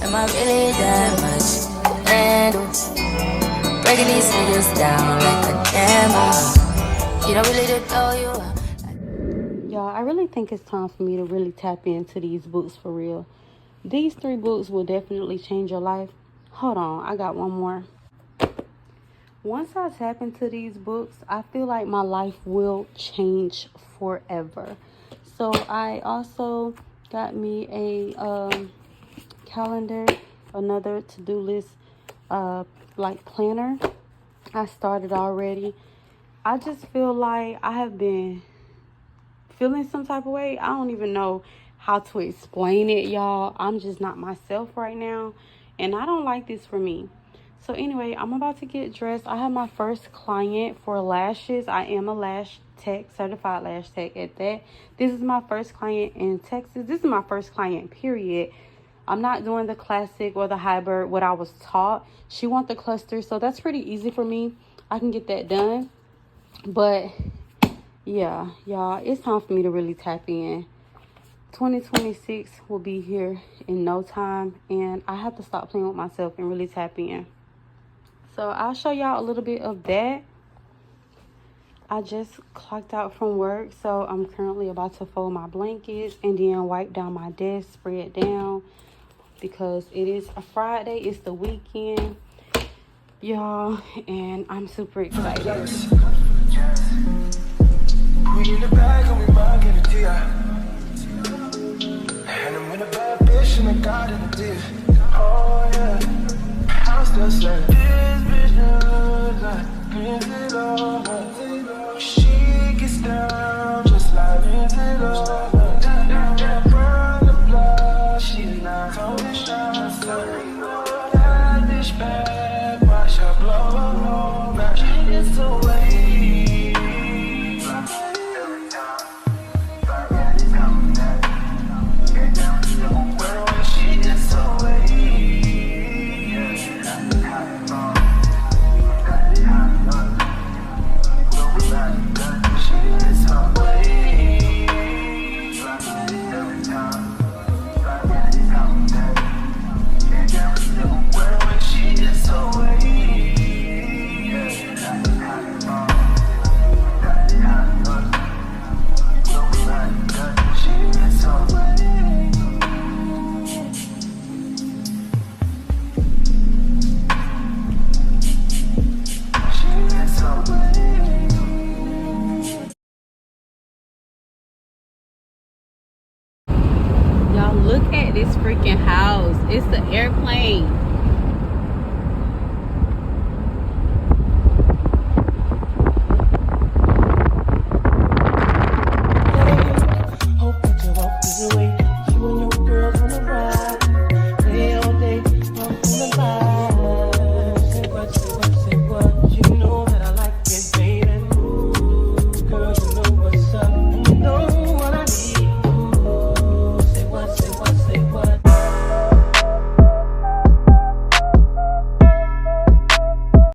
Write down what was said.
Am I really that much to handle? Breaking these niggas down like a camel. You don't really know you are. Y'all, I really think it's time for me to really tap into these books for real. These 3 books will definitely change your life. Hold on, I got one more. Once I tap into these books, I feel like my life will change forever. So I also got me a calendar, another to-do list, like planner. I started already. I just feel like I have been feeling some type of way. I don't even know how to explain it, y'all. I'm just not myself right now, and I don't like this for me. So anyway, I'm about to get dressed. I have my first client for lashes. I am a lash tech, certified lash tech at that. This is my first client in Texas. This is my first client, period. I'm not doing the classic or the hybrid, what I was taught. She wants the cluster, so that's pretty easy for me. I can get that done. But yeah, y'all, it's time for me to really tap in. 2026 will be here in no time, and I have to stop playing with myself and really tap in. So I'll show y'all a little bit of that. I just clocked out from work, so I'm currently about to fold my blankets and then wipe down my desk, spray it down, because it is a Friday, it's the weekend, y'all, and I'm super excited. We in the bag and we might get a deal. And I'm in a bad bitch and I got in a deal. Oh yeah, I'm still saying this bitch knows like Lindsay Lohan. She gets down just like Lindsay Lohan. That the blood, she's not holding shots. So that bitch bad, watch her blow back. It's away. Y'all, look at this freaking house. It's the airplane.